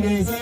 Thank you.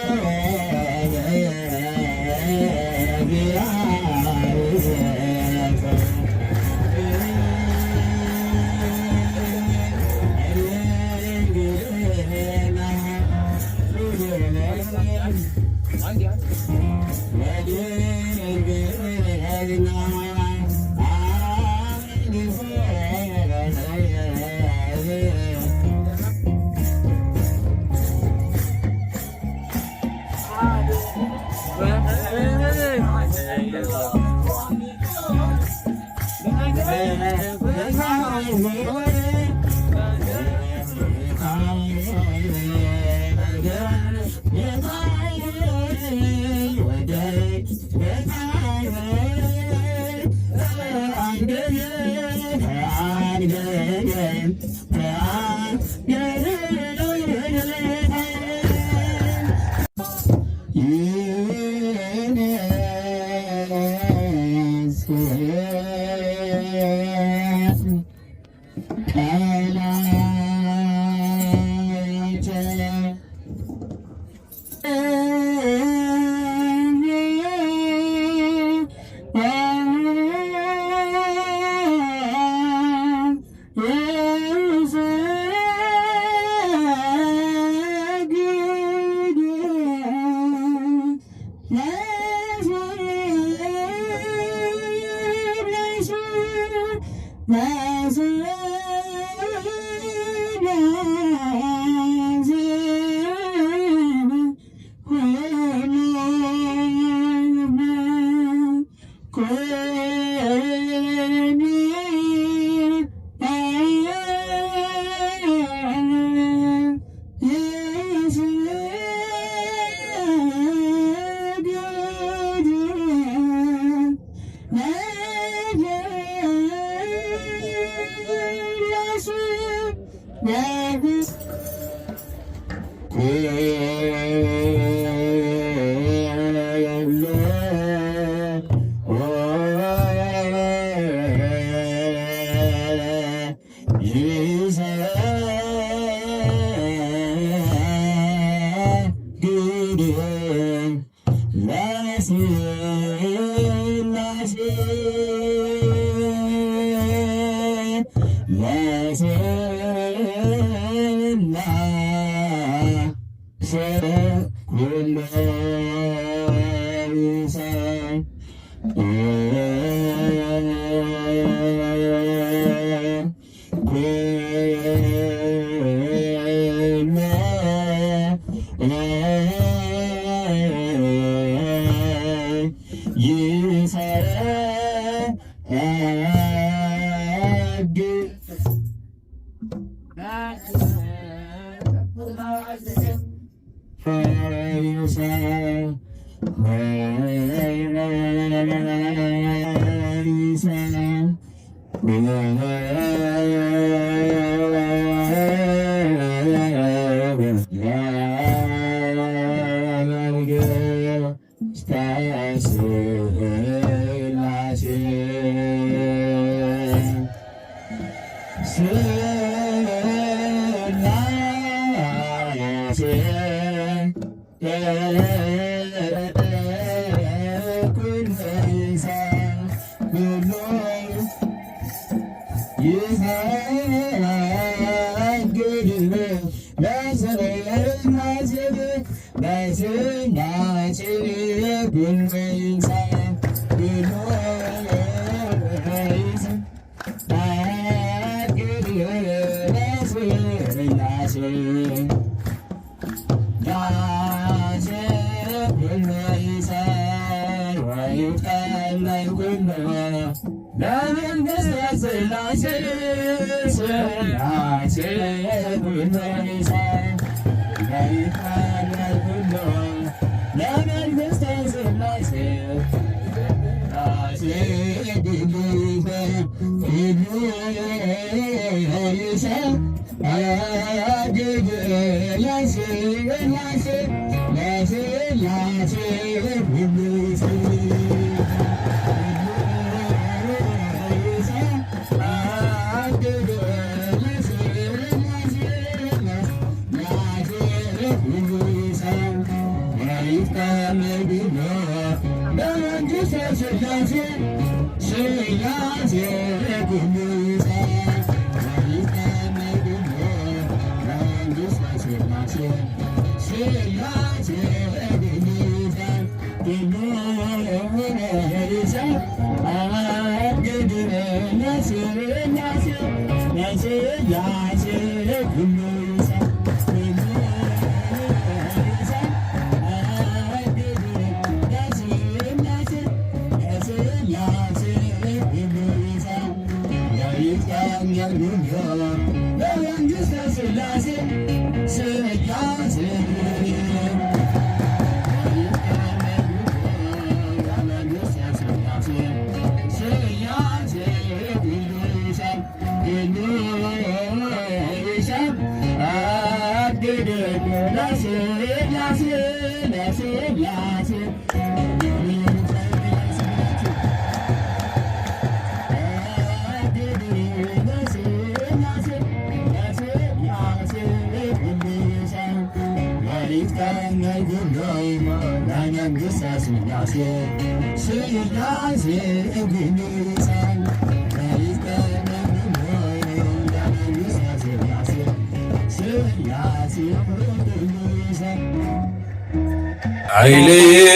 ኃይሌ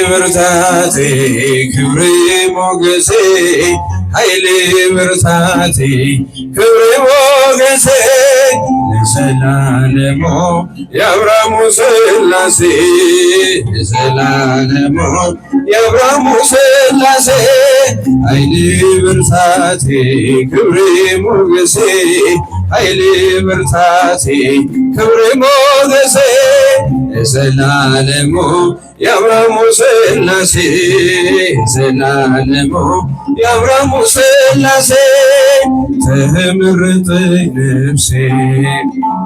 ብርታቴ ክብሬ ሞገሴ ኃይሌ ብርታቴ ክብሬ ሞገሴ ለዘላለሙ የአብርሃሙ ሥላሴ ለዘላለሙ የአብርሃሙ ሥላሴ ኃይሌ ብርታቴ ክብሬ ሞገሴ ኃይሌ ብርታቴ ክብሬ ሞገሴ ለዘላለሙ የአብርሃሙ ሥላሴ ዘላለሙ የአብርሃሙ ሥላሴ ተመረጠች ነፍሴ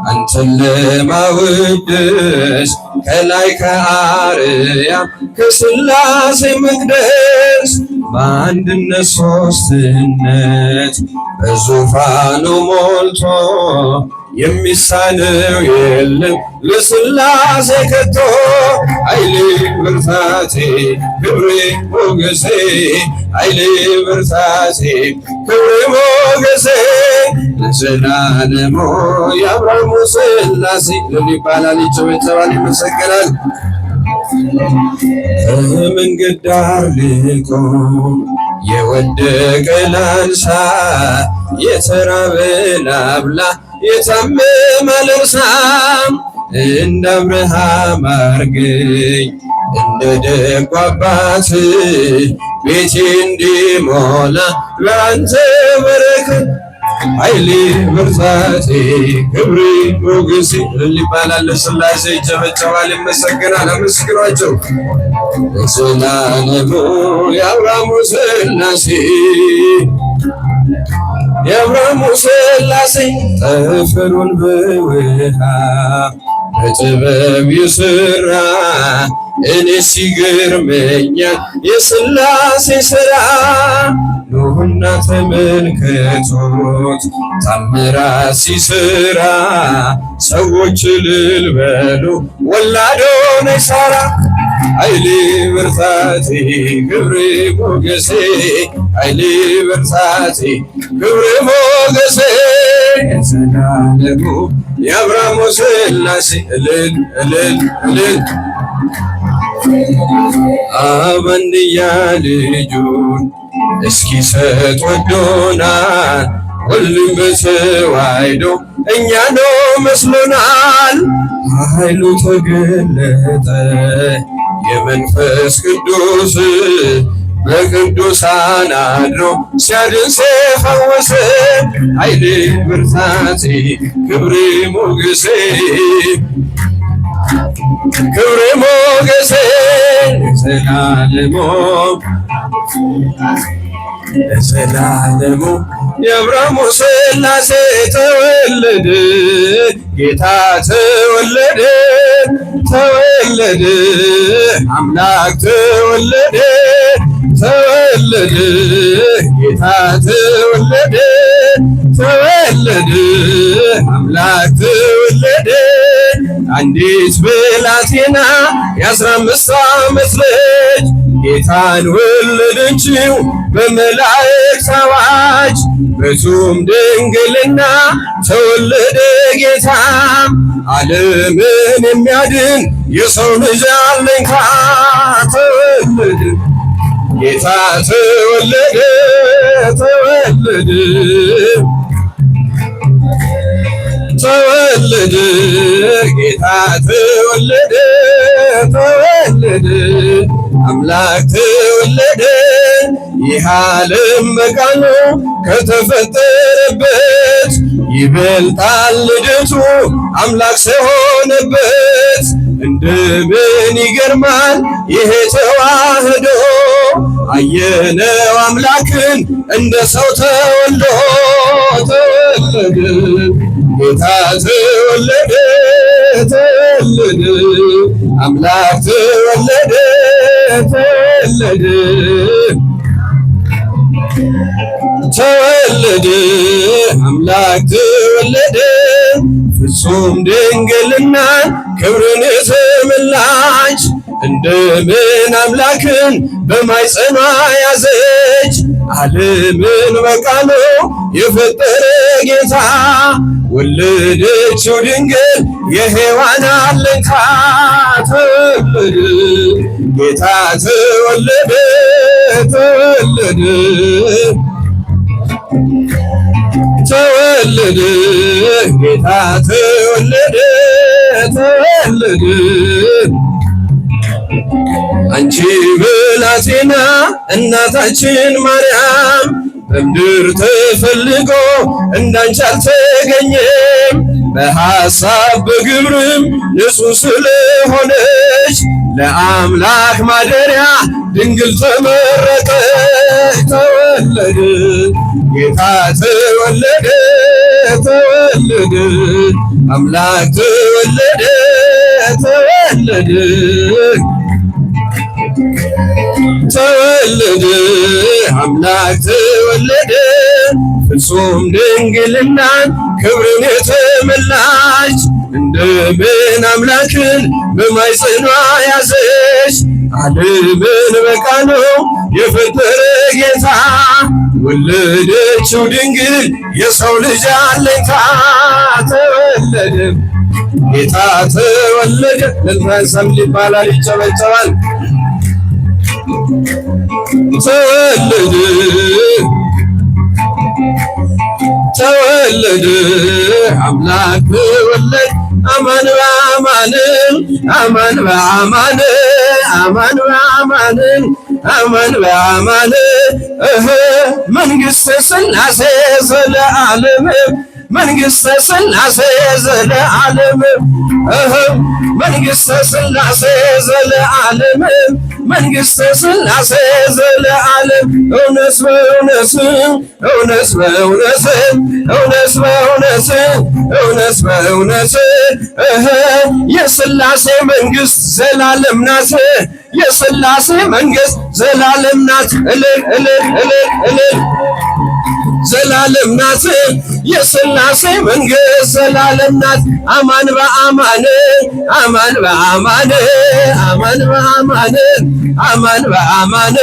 አንተን ለማወደስ ከላይ ከአርያም ከሥላሴ መቅደስ በአንድነት ሦስትነት በዙፋኑ ሞልቶ የሚሳነው የለም ለሥላሴ ከቶ ኃይሌ ብርታቴ ክብሬ ሞገሴ ኃይሌ ብርታቴ ክብሬ ሞገሴ ለዘላለሙ የአብርሃሙ ሥላሴ ይባላል፣ ይጨበጨባል፣ ይመሰገናል። ከመንገድ ዳር ልቆም የወደቀ ላንሳ የተራበ ላብላ የታመመ ልርሳ እንደ አብርሃም አርገኝ እንደ ደጉ አባት ቤቴ እንዲሞላ በአንተ በረከት ኃይሌ ብርታቴ ክብሬ ሞገሴ ይባላል። ለሥላሴ ይጨበጨባል፣ ይመሰገናል። አመስግኗቸው። ለዘላለሙ የአብርሃሙ ሥላሴ የአብርሃሙ ሥላሴ ጠፈሩን በውሃ በጥበብ ይሠራ እኔስ ይገርመኛል የሥላሴ ሥራ። ኑና ተመልከቱት ታምራት ሲሠራ ሰዎች እልል በሉ ወላዶነች ሳራ። ኃይሌ ብርታቴ ክብሬ ሞገሴ ኃይሌ ብርታቴ ክብሬ ሞገሴ ለዘላለሙ የአብርሃሙ ሥላሴ እልል እልል እልል። አብ አንድያ ልጁን እስኪሰጥ ወዶናል፣ ሁሉም በተዋሕዶ እኛን መስሎናል። ኃይሉ ተገለጠ የመንፈስ ቅዱስ በቅዱሳን አድሮ ሲያድን ሲፈውስ። ኃይሌ ብርታቴ ክብሬ ሞገሴ ክብሬ ሞገሴ ለዘላለሙ ለዘላለሙ የአብርሃሙ ሥላሴ ተወለደ ጌታ ተወለደ ተወለደ አምላክ ተወለደ ተወለደ ጌታ ተወለደ ተወለደ አምላክ ተወለደ አንዲት ብላቴና የ15 ዓመት ልጅ ጌታን ወለደችው በመላእክት አዋጅ። በጾም ድንግልና ተወለደ ጌታ ዓለምን የሚያድን የሰው ልጅ አለኝታ። ተወለደ ጌታ ተወለደ ተወለደ ተወለደ ጌታ ተወለደ ተወለደ አምላክ ተወለደ። ይህ ዓለም መቃኑ ከተፈጠረበት ይበልጣል ልደቱ አምላክ ሰው ሆነበት። እንደምን ይገርማል ይሄ ተዋህዶ አየነው አምላክን እንደ ሰው ተወልዶ። ተወለደ ጌታ ተወለደ ተወለደ አምላክ ተወለደ ተወለደ ተወለደ አምላክ ተወለደ። ፍጹም ድንግልና ክብርን የተመላች እንደምን አምላክን በማኅፀኗ ያዘች። ዓለምን በቃሉ የፈጠረ ጌታ ወለደችው ድንግል የሔዋን አለኝታ። ተወለደ ጌታ ተወለደ ተወለደ ተወለደ ጌታ ተወለደ ተወለደ። አንቺ ብላቴና እናታችን ማርያም በምድር ተፈልጎ እንዳንቺ አልተገኘም። በሐሳብ በግብርም ንጹሕ ስለሆነች ለአምላክ ማደሪያ ድንግል ተመረጠች። ተወለደ ጌታ ተወለደ ተወለደ አምላክ ተወለደ ተወለደ ተወለደ አምላክ ተወለደ። ፍጹም ድንግልናን ክብርን የተመላች እንደምን አምላክን በማኅፀኗ ያዘች። ዓለምን በቃሉ የፈጠረ ጌታ ወለደችው ድንግል የሰው ልጅ አለኝታ። ተወለደ ጌታ ተወለደ። ለልማሰም ይባላል ይጨበጨባል። ተወለደ ተወለደ አምላክ ተወለደ። አማን በአማን አማን በአማን አማን በአማን አማን በአማን መንግሥተ ሥላሴ ዘለዓለም መንግሥተ ሥላሴ ዘለዓለም መንግሥተ ሥላሴ ዘለዓለም መንግሥተ ሥላሴ ዘለዓለም። እውነት በእውነት እውነት በእውነት እውነት በእውነት እውነት በእውነት የሥላሴ መንግሥት ዘላለም ናት። የሥላሴ መንግሥት ዘላለም ናት። እልል እልል እልል እልል ዘላለም ናት። የሥላሴ መንግሥት ዘላለም ናት። አማን በአማን አማን በአማን አማን በአማን አማን በአማን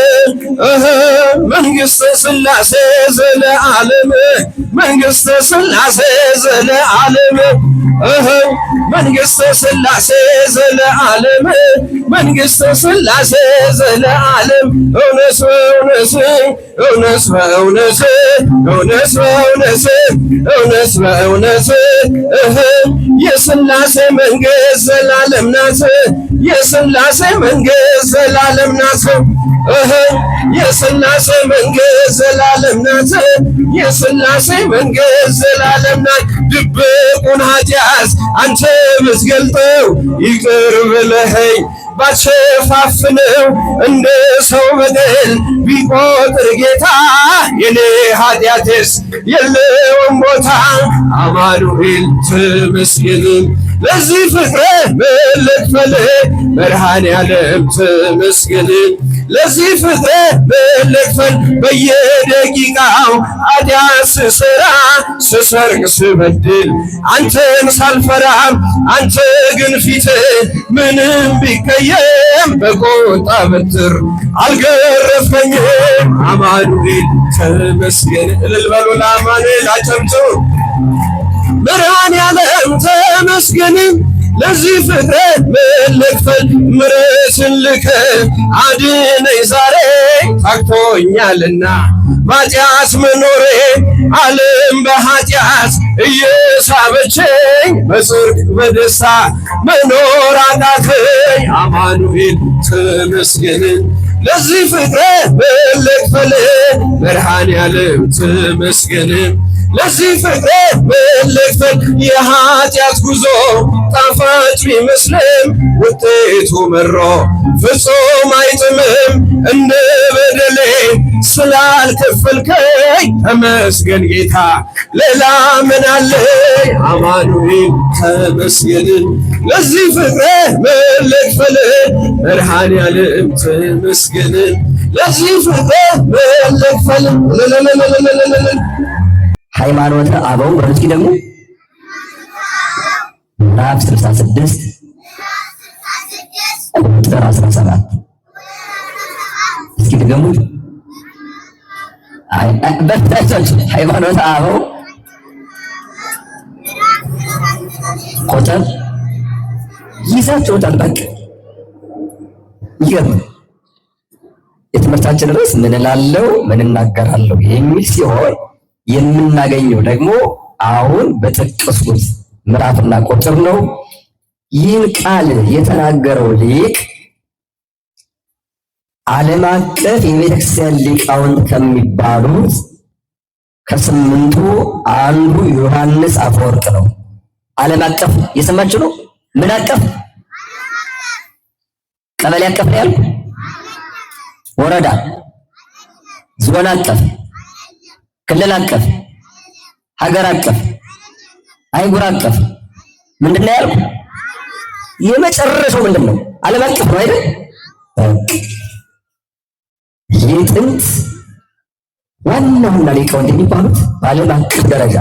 መንግሥተ ሥላሴ ዘለዓለም መንግሥተ ሥላሴ ዘለዓለም መንግሥተ ሥላሴ ዘለዓለም መንግሥተ ሥላሴ ዘለዓለም። እውነት በእውነት እውነት በእውነት እውነት በእውነት እውነት በእውነት የሥላሴ መንግሥት ዘላለም ናት። የሥላሴ መንግሥት ዘላለም ናት። የሥላሴ መንግሥት ዘላለም ናት። የሥላሴ መንግሥት ዘላለም ናት። ድብቁን ኃጢአት አንተ ብትገልጠው ይቅር ብለኸኝ ባትሸፋፍነው እንደ ሰው በደል ቢቆጥር ጌታ የኔ ኃጢአቴስ የለውም ቦታ። አማኑኤል ተመስገን ለዚህ ፍቅር ምን ልክፈል መድኃኔዓለም ተመስገን ለዚህ ፍቅር ልክፈል በየደቂቃው ኃጢአት ስሰራ ስሰርቅ ስበድል አንተን ሳልፈራም አንተ ግን ፊት ምንም ቢቀየም በቁጣ በትር አልገረፈኝም። አማኑኤል ተመስገን። እልል በሉ ለአማኑኤል አጨብጭቡ። ብርሃንዓለም ተመስገን። ለዚህ ፍቅር ምን ልክፈል ምሕረትን ልከ አድነኝ ዛሬ ታክቶኛልና በኃጢአት መኖሬ ዓለም በኃጢአት እየሳበችኝ በጽድቅ በደስታ መኖር አቃተኝ። አማኑኤል ተመስገን። ለዚህ ፍቅር ምን ልክፈል ብርሃንዓለም ተመስገን። ለዚህ ፍቅር ምን ልክፈል የኃጢአት ጉዞ ጣፋጭ ቢመስልም ውጤቱ መሮ ፍጹም አይጥምም። እንደ በደሌ ስላልከፈልከኝ ተመስገን ጌታ ሌላ ምን አለኝ። አማኑኤል ተመስገን። ለዚህ ፍቅር ምን ልክፈል ብርሃንዓለም ተመስገን። ለዚህ ፍቅር ምን ልክፈል ሃይማኖተ አበው በርኪ ደግሞ ምዕራፍ 66 ቁጥር 17 እስኪ ደግሞ በታች ሃይማኖተ አበው ቁጥር ይዛችሁታል። በቃ ይገርም። የትምህርታችን ርዕስ ምን እላለሁ ምን እናገራለሁ የሚል ሲሆን የምናገኘው ደግሞ አሁን በጠቀስኩት ምዕራፍና ቁጥር ነው። ይህን ቃል የተናገረው ሊቅ ዓለም አቀፍ የቤተክርስቲያን ሊቃውንት ከሚባሉት ከስምንቱ አንዱ ዮሐንስ አፈወርቅ ነው። ዓለም አቀፍ የሰማችሁ ነው። ምን አቀፍ? ቀበሌ አቀፍ ነው ያልኩ፣ ወረዳ፣ ዞን አቀፍ፣ ክልል አቀፍ፣ ሀገር አቀፍ፣ አይጉር አቀፍ ምንድነው ያልኩ? የመጨረሻው ምንድነው? ዓለም አቀፍ ነው አይደል? የጥንት ዋናውና ሊቃውንት የሚባሉት በዓለም አቀፍ ደረጃ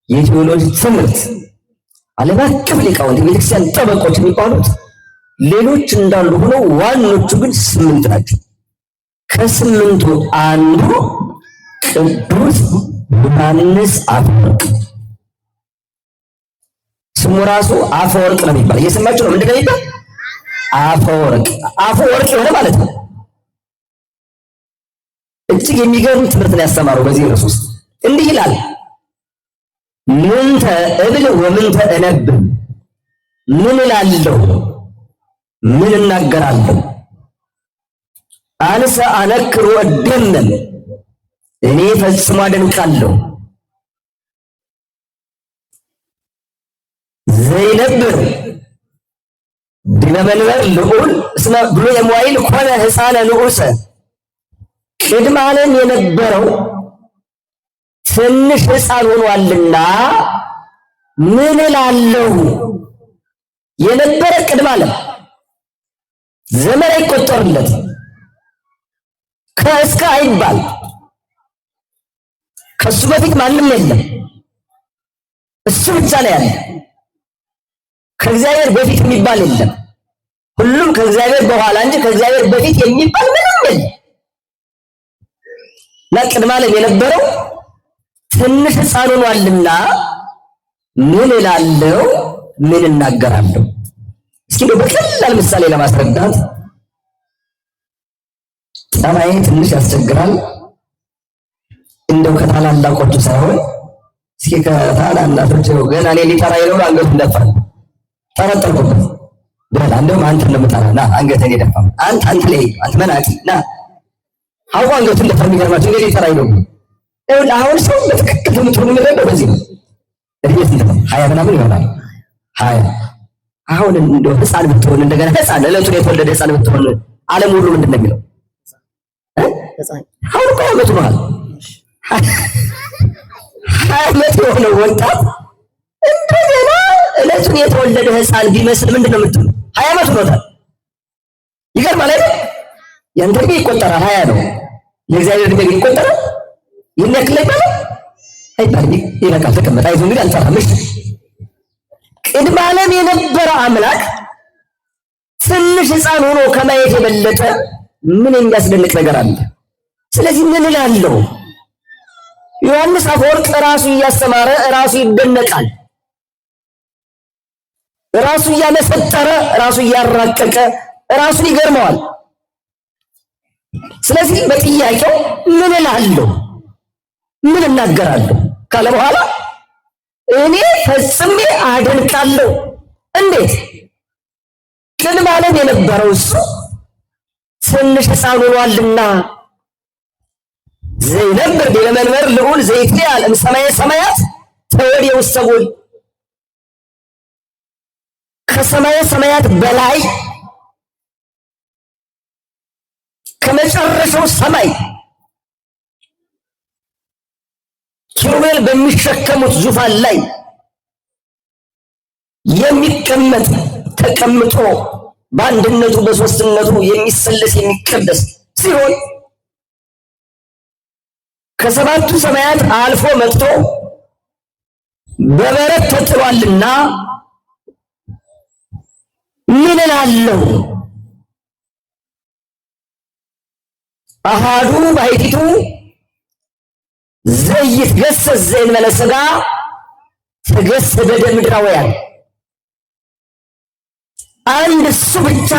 የቴዎሎጂ ትምህርት ዓለም አቀፍ ሊቃውንት የቤተክርስቲያን ጠበቆች የሚባሉት ሌሎች እንዳሉ ሆነው ዋኖቹ ግን 8 ናቸው። ከ8ቱ አንዱ ቅዱስ ዮሐንስ አፈወርቅ። ስሙ ራሱ አፈወርቅ ነው የሚባለው። እየሰማችሁ ነው? ምንድን ነው የሚባለው? አፈወርቅ። አፈወርቅ የሆነ ማለት ነው። እጅግ የሚገርም ትምህርት ነው ያስተማረው በዚህ ርዕስ ውስጥ እንዲህ ይላል። ምንተ እብል ወምንተ እነብብ፣ ምን እላለሁ ምን እናገራለሁ። አንሰ አነክሮ እደመም፣ እኔ ፈጽሞ አደንቃለሁ። ዘይነብር ድነ መንበር ልዑል እስመ ብሎ የመዋይል ኮነ ሕፃነ ንዑሰ፣ ቅድመ ዓለም የነበረው ትንሽ ሕፃን ሆኗልና ምን እላለሁ። የነበረ ቅድመ ዓለም ዘመን አይቆጠርለት፣ ከእስከ አይባል፣ ከሱ በፊት ማንም የለም፣ እሱ ብቻ ነው ያለ። ከእግዚአብሔር በፊት የሚባል የለም። ሁሉም ከእግዚአብሔር በኋላ እንጂ ከእግዚአብሔር በፊት የሚባል ምንም የለም። ለቅድመ ዓለም የነበረው ትንሽ ሕፃን ሆኗልና ምን እላለሁ ምን እናገራለሁ። እስኪ በቀላል ምሳሌ ለማስረዳት ጠባዬ ትንሽ ያስቸግራል። እንደው ከታላላቆቹ ሳይሆን እስኪ ከታላላቆቹ ገና እኔ ሊጠራኝ ነው አንገቱን ደፋል። ጠረጠርኩበት ደላ እንደውም አንተ እንደምጠራ ና አንገቴን ደፋም። አንተ ላይ አንተ መናቂ ና አውቆ አንገቱን ደፋ። የሚገርማችሁ እንግዲህ ሊጠራኝ ነው። አሁን ሰው በትክክል የምትሆኑ የሚረዳው በዚህ ነው። እድሜት እንትን 20 ምናምን ይሆናል 20። አሁን እንደው ሕፃን ብትሆን እንደገና ሕፃን ለእለቱን የተወለደ ሕፃን ብትሆን ዓለም ሁሉ ምንድን ነው የሚለው? አሁን እኮ ዓመቱ ነው 20 ዓመት የሆነው ወጣት እንደገና እለቱን የተወለደ ሕፃን ቢመስል ምንድን ነው የምትለው? 20 ዓመት ሆኖታል። ይገርማል አይደል? ያንተ ዕድሜ ይቆጠራል 20 ነው። የእግዚአብሔር ዕድሜ ይቆጠራል። ይሄን ያክል አይባልም አይባልም። ይበቃል፣ ተቀመጥ። አይዞህ እንግዲህ አልጠራም። እሺ ቅድመ ዓለም የነበረ አምላክ ትንሽ ሕፃን ሆኖ ከማየት የበለጠ ምን የሚያስደንቅ ነገር አለ? ስለዚህ ምን እላለሁ? ዮሐንስ አፈወርቅ ራሱ እያስተማረ ራሱ ይደነቃል። ራሱ እያመሰጠረ ራሱ እያራቀቀ ራሱን ይገርመዋል። ስለዚህ በጥያቄው ምን እላለሁ ምን እናገራለሁ ካለ በኋላ እኔ ፈጽሜ አደንቃለሁ። እንዴት? ቅድመ ዓለም የነበረው እሱ ትንሽ ሕፃን ሆኗልና ዘይነብር በመንበር ልዑል ዘይትለዓል እምሰማየ ሰማያት ተወልደ ውስተ ጎል ከሰማየ ሰማያት በላይ ከመጨረሻው ሰማይ ኪሩቤል በሚሸከሙት ዙፋን ላይ የሚቀመጥ ተቀምጦ በአንድነቱ በሶስትነቱ የሚሰለስ የሚቀደስ ሲሆን ከሰባቱ ሰማያት አልፎ መጥቶ በበረት ተጥሏልና ምን እላለሁ? አሃዱ ባሕቲቱ ዘይትገሰጽ ዘእንበለ ሥጋ ተገሰደ በምድራውያን አንድ እሱ ብቻ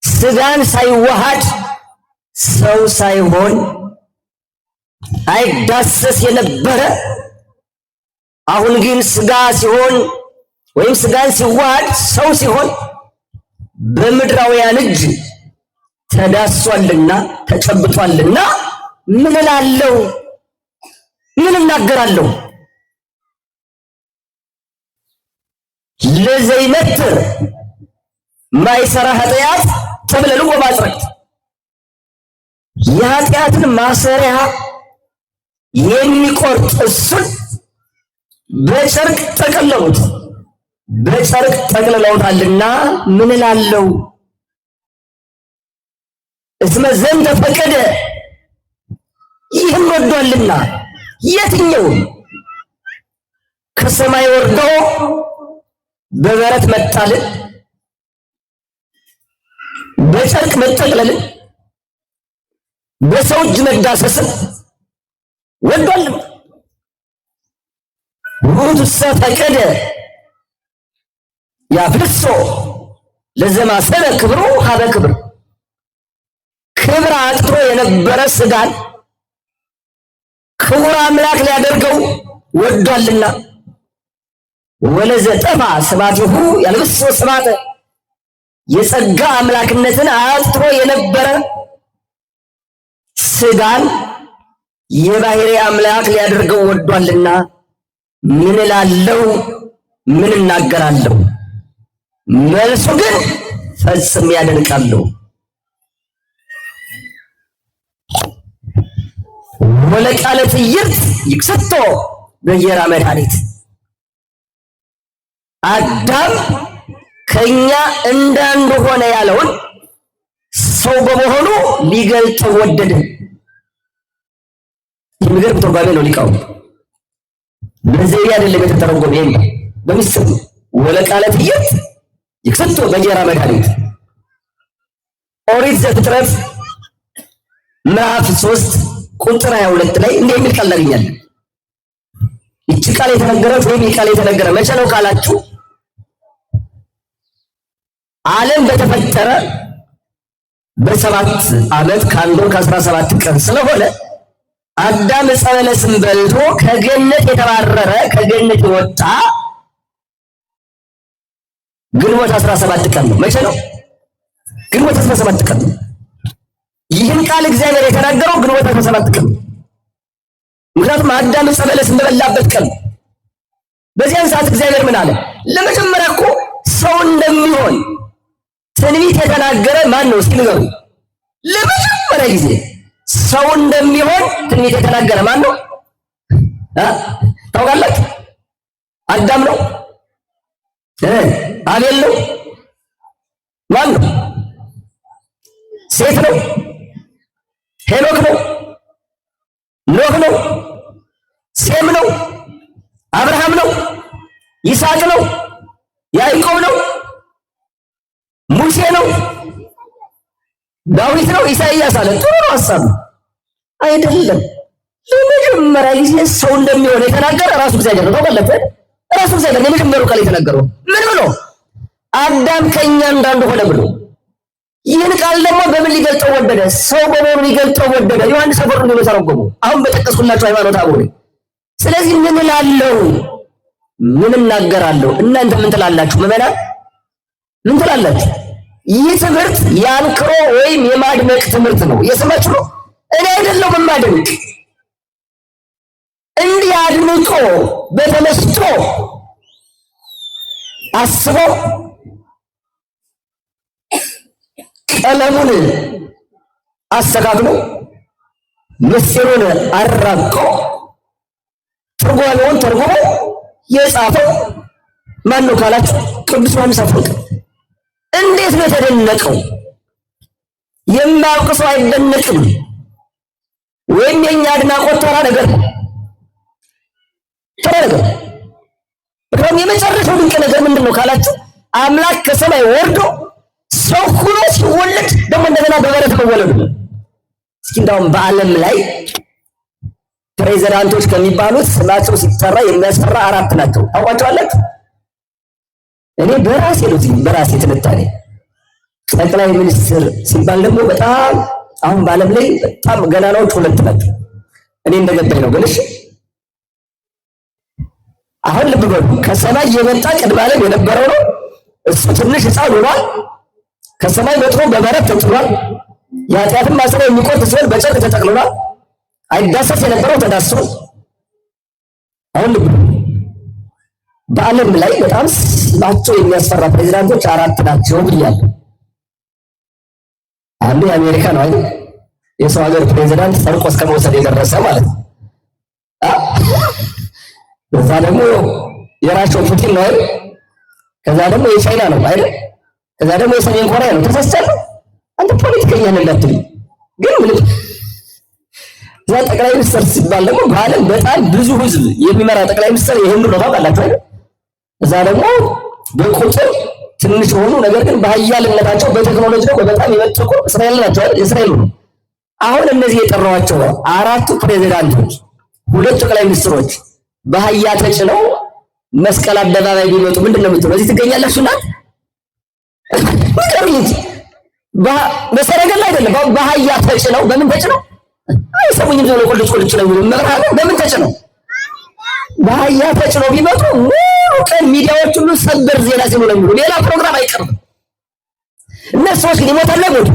ሥጋን ሳይዋሃድ ሰው ሳይሆን አይዳሰስ የነበረ አሁን ግን ሥጋ ሲሆን ወይም ሥጋን ሲዋሃድ ሰው ሲሆን በምድራውያን እጅ ተዳሷልና ተጨብጧልና ምን እላለሁ? ምን እናገራለሁ? ለዘይመትር ማይሰራ ኃጢአት ተብለሉ ወማጽረቅት የኃጢአትን ማሰሪያ የሚቆርጥ እሱን በጨርቅ ጠቅልለውት በጨርቅ ጠቅልለውታልና ምን እላለሁ? እስመ ዘንተ ፈቀደ ይህም ወዷልና። የትኛው ከሰማይ ወርዶ በበረት መጣልን፣ በጨርቅ መጠቅለልን፣ በሰው እጅ መዳሰስን ወዷልና። ውእቱሰ ፈቀደ ያፍልሶ ለዘማሰለ ክብሩ ሀበ ክብር ክብር አጥቶ የነበረ ሥጋን ክቡር አምላክ ሊያደርገው ወዷልና። ወለዘጠፋ ስብሐቲሁ ያልብሶ ስብሐተ የጸጋ አምላክነትን አጥቶ የነበረ ሥጋን የባሕርይ አምላክ ሊያደርገው ወዷልና ምን እላለሁ? ምን እናገራለሁ? መልሱ ግን ፈጽሜ ያደንቃለሁ። ወለቃለ ትዕይርት ይክሰቶ በየራ መድኃኒት አዳም ከኛ እንዳንዱ ሆነ ያለውን ሰው በመሆኑ ሊገልጠው ወደደ። የሚገርም ትርጓሜ ነው። ሊቃው በዚህ አይደለም የተተረጎመ ይሄን በምስጢር ወለቃለ ትዕይርት ይክሰቶ በየራ መድኃኒት ኦሪት ዘፍጥረት ምዕራፍ 3 ቁጥር 22 ላይ እንዲህ የሚል ቃል እናገኛለን። ይህች ቃል የተነገረች ወይም ይህ ቃል የተነገረ መቼ ነው ካላችሁ ዓለም በተፈጠረ በ7 ዓመት ከ1 ወር ከ17 ቀን ስለሆነ አዳም ዕፀ በለስን በልቶ ከገነት የተባረረ ከገነት የወጣ ግንቦት 17 ቀን ነው። መቼ ነው? ግንቦት 17 ቀን ነው። ይህን ቃል እግዚአብሔር የተናገረው ግንቦት 17 ቀን ነው። ምክንያቱም አዳም ዕፀ በለስን በበላበት ቀን። በዚያን ሰዓት እግዚአብሔር ምን አለ? ለመጀመሪያ እኮ ሰው እንደሚሆን ትንቢት የተናገረ ማን ነው? እስኪ ንገሩ። ለመጀመሪያ ጊዜ ሰው እንደሚሆን ትንቢት የተናገረ ማን ነው? ታውቃላችሁ? አዳም ነው? አቤል ነው? ማን ነው? ሴት ነው? ሄኖክ ነው? ኖህ ነው? ሴም ነው? አብርሃም ነው? ይስሐቅ ነው? ያዕቆብ ነው? ሙሴ ነው? ዳዊት ነው? ኢሳይያስ አለ። ጥሩ ነው ሐሳብ አይደለም። ለመጀመሪያ ጊዜ ሰው እንደሚሆን የተናገረ ራሱ እግዚአብሔር ነው። ታውቃላችሁ? ራሱ እግዚአብሔር ነው የመጀመሪያው ቃል የተናገረው። ምን ብሎ? አዳም ከኛ እንዳንዱ ሆነ ብሎ። ይህን ቃል ደግሞ በምን ሊገልጠው ወደደ? ሰው በመሆኑ ሊገልጠው ወደደ። ዮሐንስ አፈወርቅ ነው የተረጎመው፣ አሁን በጠቀስኩላችሁ ሃይማኖተ አበው። ስለዚህ ምን እላለሁ? ምን እናገራለሁ? እናንተ ምን ትላላችሁ? ምዕመናን ምን ትላላችሁ? ይህ ትምህርት የአንክሮ ወይም የማድነቅ ትምህርት ነው። የሰማችሁ ነው። እኔ አይደለሁም የማደንቅ። እንዲህ አድንቆ በተመስጦ አስቦ ቀለሙን አስተካክሎ ምስጢሩን አራቆ ትርጓሜውን ተርጉሞ የጻፈው ማን ነው ካላችሁ ቅዱስ ዮሐንስ አፈወርቅ። እንዴት ነው የተደነቀው? የማያውቅ ሰው አይደነቅም። ወይም የኛ አድናቆት ተራ ነገር ነው። ተራ ነገር ምክንያቱም የመጨረሻው ድንቅ ነገር ምንድን ነው ካላችሁ አምላክ ከሰማይ ወርዶ ሰው ሆኖ ሲወለድ ደግሞ እንደገና በበረት መወለዱ። እስኪ እንዳውም በዓለም ላይ ፕሬዝዳንቶች ከሚባሉት ስማቸው ሲጠራ የሚያስፈራ 4 ናቸው። ታውቋቸዋላችሁ? እኔ በራሴ ትንታኔ ጠቅላይ ሚኒስትር ሲባል ደግሞ በጣም አሁን በዓለም ላይ በጣም ገናናዎች 2 ናቸው። እኔ እንደገባኝ ነው። ግን እሺ አሁን ልብ በሉ። ከሰማይ የመጣ ቅድመ ዓለም የነበረው ነው። እሱ ትንሽ ሕፃን ሆኗል። ከሰማይ መጥቶ በበረት ተጥሏል። የኃጢአትን ማሰሪያ የሚቆርጥ ሲሆን በጨርቅ ተጠቅልሏል። አይዳሰስ የነበረው ተዳስሷል። አሁን ልብ በሉ። በዓለም ላይ በጣም ስማቸው የሚያስፈራ ፕሬዝዳንቶች 4 ናቸው ብያለሁ። አንዱ የአሜሪካ ነው አይደል? የሰው ሀገር ፕሬዝዳንት ሰርቆ እስከ መውሰድ የደረሰ ማለት ነው። ከዛ ደግሞ የራሻው ፑቲን ነው አይደል? ከዛ ደግሞ የቻይና ነው አይደል? ከዛ ደግሞ የሰሜን ኮሪያ ነው። ተሳስቻለሁ? አንተ ፖለቲከኛ ነህ እንዳትልኝ። ግን ምን እዛ ጠቅላይ ሚኒስትር ሲባል ደግሞ በዓለም በጣም ብዙ ሕዝብ የሚመራ ጠቅላይ ሚኒስትር ይሄን ነው ታውቃላችሁ አይደል? እዛ ደግሞ በቁጥር ትንሽ ሆኑ፣ ነገር ግን በኃያልነታቸው በቴክኖሎጂ ነው በጣም የመጠቁ እስራኤል ናቸው አይደል? የእስራኤሉ ነው። አሁን እነዚህ የጠራኋቸው 4ቱ ፕሬዝዳንቶች 2 ጠቅላይ ሚኒስትሮች በአህያ ተጭነው መስቀል አደባባይ ቢመጡ ምንድን ነው የምትለው? እዚህ ትገኛላችሁ እናት ወቀሪት በሰረገላ አይደለም፣ በአህያ ተጭነው። በምን ተጭነው? አይሰሙኝም። ዘለው ቁልጭ ነው የሚሉ መብራቱ በምን ተጭነው? በአህያ ተጭነው ቢመጡ ሙሉ ቀን ሚዲያዎች ሁሉ ሰበር ዜና ሲሉ ነው የሚሉ። ሌላ ፕሮግራም አይቀርም። እነሱ ሰዎች ግን ይሞታሉ አይሞቱ?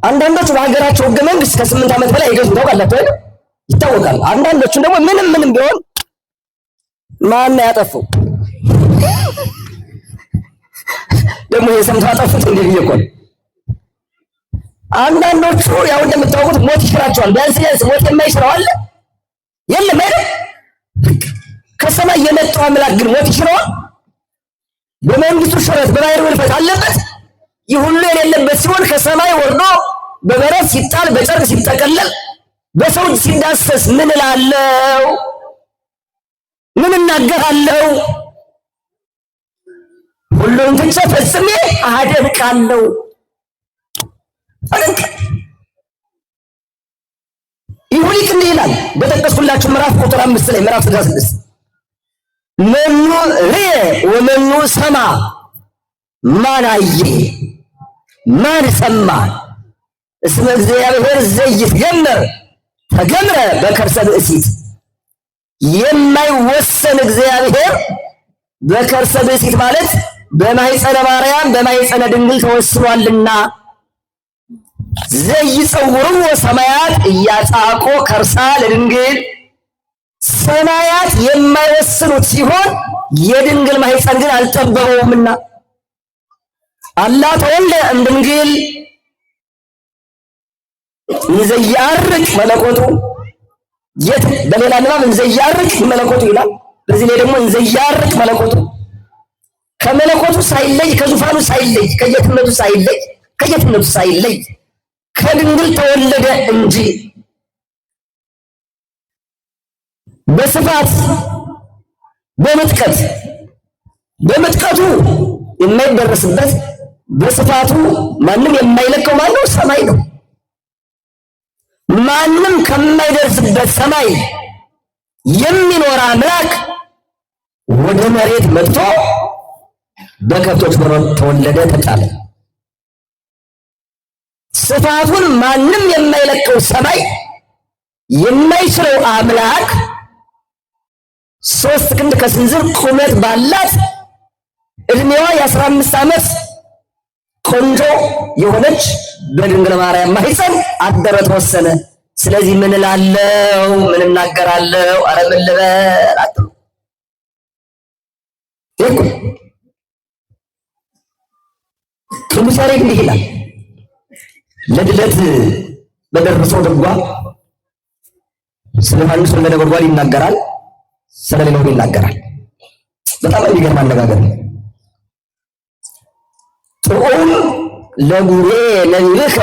አንዳንዶቹ በሀገራቸው ሕገ መንግስት ከ8 ዓመት በላይ ይገዙ ታውቃላችሁ አይደል? ይታወቃል። አንዳንዶቹ ደግሞ ምንም ቢሆን ማን ያጠፋው ደግሞ የሰምተው አጠፉት እንዴ ብዬ እኮ ነው። አንዳንዶቹ ያው እንደምታውቁት ሞት ይሽራቸዋል። ቢያንስ ሞት የማይሽረው አለ የለም አይደል? ከሰማይ የመጣው አምላክ ግን ሞት ይሽረዋል? በመንግስቱ ሽረት በባህር ወልፈት አለበት። ይህ ሁሉ የሌለበት ሲሆን ከሰማይ ወርዶ በበረት ሲጣል በጨርቅ ሲጠቀለል በሰው ሲዳሰስ ምን እላለሁ? ምን እናገራለሁ? ሁሉን ትቼ ፈጽሜ አደንቃለሁ። ይሁሊክ እንዲህ ይላል በጠቀስኩላችሁ ምዕራፍ ቁጥር 5 ላይ ምዕራፍ 16 መኑ ርየ ወመኑ ሰማ፣ ማን አየ ማን ሰማ? እስመ እግዚአብሔር ዘይትገመር ተገምረ በከርሰ ብእሲት። የማይወሰን እግዚአብሔር በከርሰ ብእሲት ማለት በማኅፀነ ማርያም በማኅፀነ ድንግል ተወስኗልና። ዘይጸውሩ ሰማያት እያጻቆ ከርሳ ለድንግል። ሰማያት የማይወስኑት ሲሆን የድንግል ማኅፀን ግን አልጠበበውምና። አላ ተወልደ እምድንግል እንዘያርቅ መለኮቱ። የት በሌላ ንባብ እንዘያርቅ መለኮቱ ይላል። በዚህ ላይ ደግሞ እንዘያርቅ መለኮቱ ከመለኮቱ ሳይለይ ከዙፋኑ ሳይለይ ከየትነቱ ሳይለይ ከጌትነቱ ሳይለይ ከድንግል ተወለደ እንጂ በስፋት በምጥቀቱ የማይደረስበት በስፋቱ ማንም የማይለቀው ማነው? ሰማይ ነው። ማንም ከማይደርስበት ሰማይ የሚኖር አምላክ ወደ መሬት መጥቶ በከብቶች በረት ተወለደ፣ ተጣለ። ስፋቱን ማንም የማይለቀው ሰማይ የማይችለው አምላክ 3 ክንድ ከስንዝር ቁመት ባላት እድሜዋ የ15 ዓመት ቆንጆ የሆነች በድንግል ማርያም ማህፀን አደረ፣ ተወሰነ። ስለዚህ ምን እላለሁ? ምን እናገራለሁ? አረ ምን ልበል? አጥሩ ቅዱስ ያሬድ እንዲህ ይላል። ለድለት በደረሰው ድጓ ስለ ዮሐንስ ወልደ ነጎድጓድ ይናገራል፣ ስለሌላው ይናገራል። በጣም የሚገርም አነጋገር ነው። ጥዑም ለጉሬ ለይልከ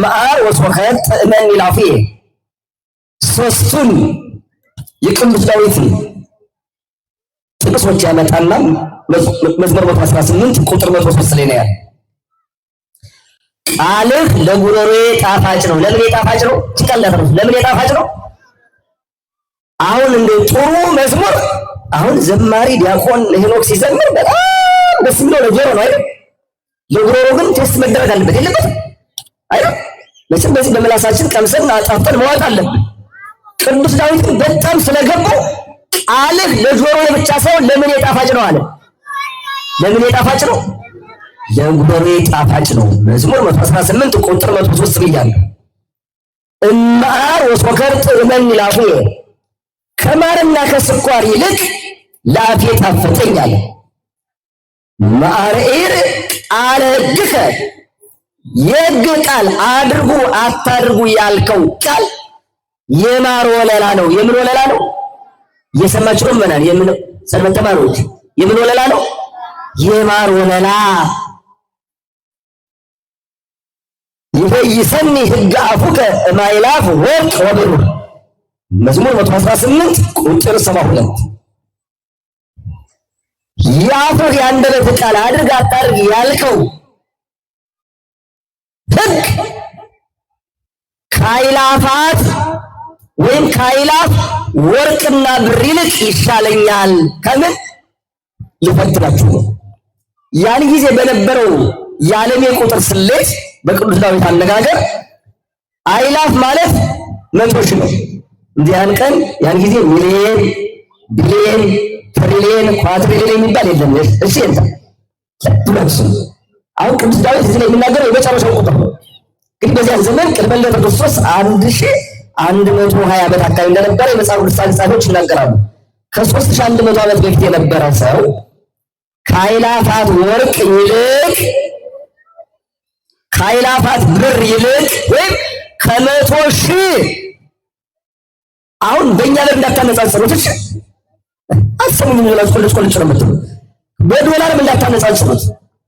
መዓር ወሶከት ጥእመን ይላፊ። ሶስቱን የቅዱስ ዳዊትን ጥቅሶች ያመጣና መዝሙር 118 ቁጥር 103 ላይ ነው ያለው። ቃልህ ለጉሮሮዬ ጣፋጭ ነው። ለምን ጣፋጭ ነው? ትቀለፈው። ለምን ጣፋጭ ነው? አሁን እንደ ጥሩ መዝሙር አሁን ዘማሪ ዲያቆን ሄኖክ ሲዘምር በጣም ደስ የሚለው ለጆሮ ነው አይደል? ለጉሮሮ ግን ቴስት መደረግ አለበት የለበትም አይደል? መቼም በዚህ በመላሳችን ቀምሰን አጣፍጠን መዋጥ አለብን። ቅዱስ ዳዊት በጣም ስለገባው ቃልህ ለጆሮዬ ብቻ ሳይሆን ለምን ጣፋጭ ነው አለ። ለምን ጣፋጭ ነው? ለጉሮሮዬ ጣፋጭ ነው። መዝሙር 118 ቁጥር 103 ብያለሁ። እማር ወሶከር ጥእመን ይላፉ። ከማርና ከስኳር ይልቅ ለአፌ ጣፈጠኝ አለ። ማርኤር ቃለ ሕግከ የሕግ ቃል አድርጉ አታድርጉ ያልከው ቃል የማር ወለላ ነው። የምን ወለላ ነው? እየሰማችሁ ነው መናን? የምን ሰንበት ተማሪዎች የምን ወለላ ነው? የማር ወለላ። ይሰኒ ሕግ አፉከ እማይላፍ ወርቅ ወብሩር። መዝሙር 118 ቁጥር 72 የአፍህ የአንደበት ቃል አድርግ አታድርግ ያልከው ሕግ ከአእላፋት ወይም ከአእላፍ ወርቅና ብር ይልቅ ይሻለኛል። ከምን ልፈትናችሁ ነው። ያን ጊዜ በነበረው የዓለም የቁጥር ስሌት በቅዱስ ዳዊት አነጋገር አእላፍ ማለት 100 ሺህ ነው። እንዲህ ያን ቀን ያን ጊዜ ሚሊየን፣ ቢሊየን፣ ትሪሊየን፣ ኳትሪሊየን የሚባል የለም። እሺ እንታ አሁን ቅዱስ ዳዊት እዚህ ላይ የሚናገረው የመጨረሻው ቁጥር ነው። ግን በዚያን ዘመን ቅድመ ልደተ ክርስቶስ 1120 ዓመት አካባቢ እንደነበረ የመጽሐፍ ቅዱስ ጻፎች ይናገራሉ። ከ3100 ዓመት በፊት የነበረ ሰው ከአእላፋት ወርቅ ይልቅ ከአእላፋት ብር ይልቅ ወይም ከ100 ሺህ አሁን በእኛ ላይ እንዳታነጻጽሩት። እሺ አሰሙኝ ብላችሁ ቆልጭ ነው የምትሉ በዶላርም እንዳታነጻጽሩት።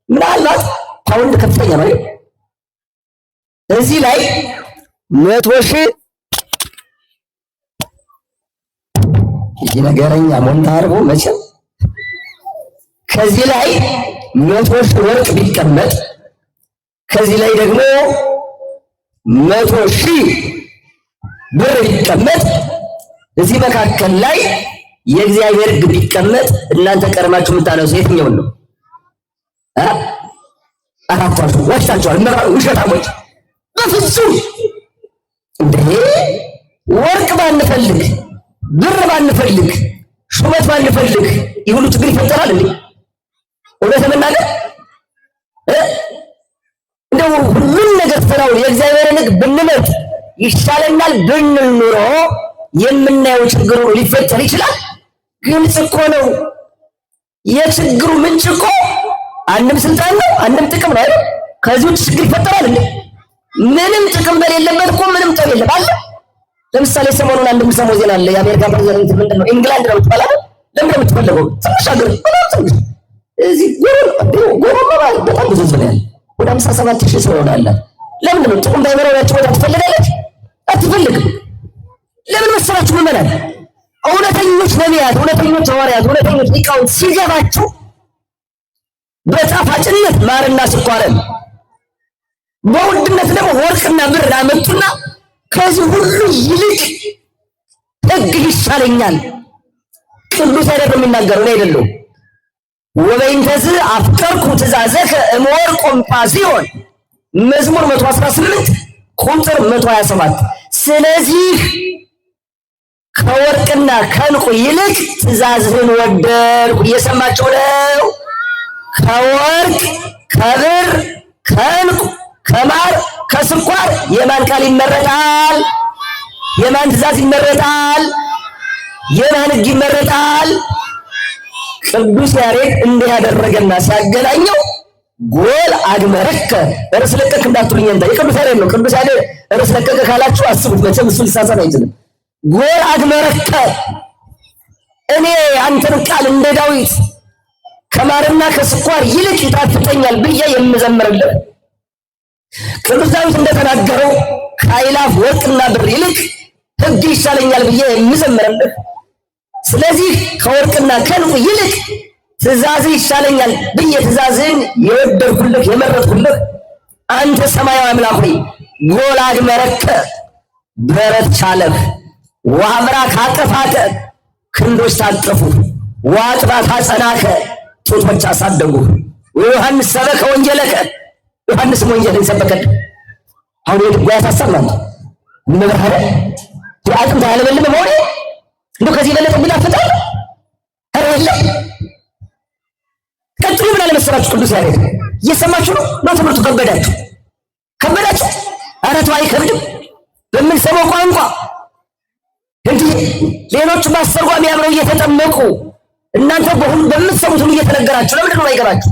ምናልባት ፓውንድ ከፍተኛ ነው። እዚህ ላይ 100 ሺህ ይነገረኛ ሞንታርቦ መቼም ከዚህ ላይ 100 ሺህ ወርቅ ቢቀመጥ ከዚህ ላይ ደግሞ 100 ሺህ ብር ቢቀመጥ እዚህ መካከል ላይ የእግዚአብሔር ሕግ ቢቀመጥ እናንተ ቀርማችሁ የምታነሱ የትኛውን ነው? አራቷችሁ ወጣችኋል። ውሸታሞች በፍጹም እንዴ! ወርቅ ባንፈልግ ብር ባንፈልግ ሹመት ባንፈልግ ይህ ሁሉ ችግር ይፈጠራል እንዴ? እውነት ለመናገር እንደው ሁሉን ነገር ስራውን የእግዚአብሔርን ሕግ ብንመጥ ይሻለናል ብንል ኑሮ የምናየው ችግሩ ሊፈጠር ይችላል። ግልጽ እኮ ነው። የችግሩ ምንጭ እኮ አንድም ስልጣን ነው፣ አንድም ጥቅም ነው አይደል? ከዚህ ውጭ ችግር ይፈጠራል እንዴ? ምንም ጥቅም በሌለበት እኮ ምንም ጥቅም የለም አለ። ለምሳሌ ሰሞኑን አንድ የምሰማው ዜና አለ። የአሜሪካ ፕሬዝዳንት ምንድነው ኢንግላንድ ነው የምትባለው? ለምን ነው የምትፈልገው? ትንሽ ሀገር በጣም ትንሽ እዚህ ጎሮ ማለት በጣም ብዙ ህዝብ ነው ያለው። ወደ 157,000 ሰው ይሆናል። ለምን ነው ጥቅም ባይኖራቸው ቦታ ትፈልጋለች? አትፈልግም። ለምን መሰላችሁ? ምዕመናን እውነተኞች ነቢያት፣ እውነተኞች ሐዋርያት፣ እውነተኞች ሊቃውንት ሲገባችሁ በጣፋጭነት ማርና ስኳርን በውድነት ደግሞ ወርቅና ብር አመጡና ከዚህ ሁሉ ይልቅ ሕግ ይሻለኛል። ቅዱስ ያሬድ የሚናገረው ነው አይደለም? ወበይንተዝ አፍቀርኩ ትእዛዘከ እምወርቅ ወእምጳስዮን መዝሙር 118 ቁጥር 127። ስለዚህ ከወርቅና ከዕንቁ ይልቅ ትእዛዝህን ወደድኩ። እየሰማችሁ ነው? ከወርቅ ከብር ከዕንቁ ከማር ከስኳር የማን ቃል ይመረጣል? የማን ትእዛዝ ይመረጣል? የማን ሕግ ይመረጣል? ቅዱስ ያሬድ እንዲህ ያደረገና ሲያገናኘው ጎል አግመረከ እርስ ለቀቅ እንዳትሉኝ እንታ የቅዱስ ያሬድ ነው። ቅዱስ ያሬድ እርስ ለቀቅ ካላችሁ አስቡት፣ መቼም እሱ ሊሳሳት አይችልም። ጎል አግመረከ እኔ አንተን ቃል እንደ ዳዊት ከማርና ከስኳር ይልቅ ይጣፍጠኛል ብዬ የምዘምርልህ ቅዱስ ዳዊት እንደተናገረው ከአእላፍ ወርቅና ብር ይልቅ ሕግ ይሻለኛል ብዬ የምዘምርልህ። ስለዚህ ከወርቅና ከዕንቁ ይልቅ ትእዛዝህ ይሻለኛል ብዬ ትእዛዝህን የወደድኩልህ የመረጥኩልህ አንተ ሰማያዊ አምላክ ሆይ ጎል አግመረከ በረት ቻለህ ወአብራክ አቀፋከ ክንዶች ታቀፉ ወአጥባት አጸናከ ጡቶች አሳደጉ። ወዮሐንስ ሰበከ ወንጌለከ ዮሐንስ ወንጌልን ሰበከ። አሁን የድጓ ያሳሰማል ምብራረ አጥንት ያለበልም ሆነ እንደው ከዚህ በለጠ ቢላፍጣል አረለ ቀጥሎ ምን አለ መሰላችሁ? ቅዱስ ያሬድ እየሰማችሁ ነው? ትምህርቱ ከበዳችሁ? ኧረ ተው አይከብድም። በምንሰማው ቋንቋ እንዲህ ሌሎች ማስተርጓሚ አብረው እየተጠመቁ እናንተ በምትሰሙት ሁሉ እየተነገራችሁ ለምንድን ነው አይገባችሁ?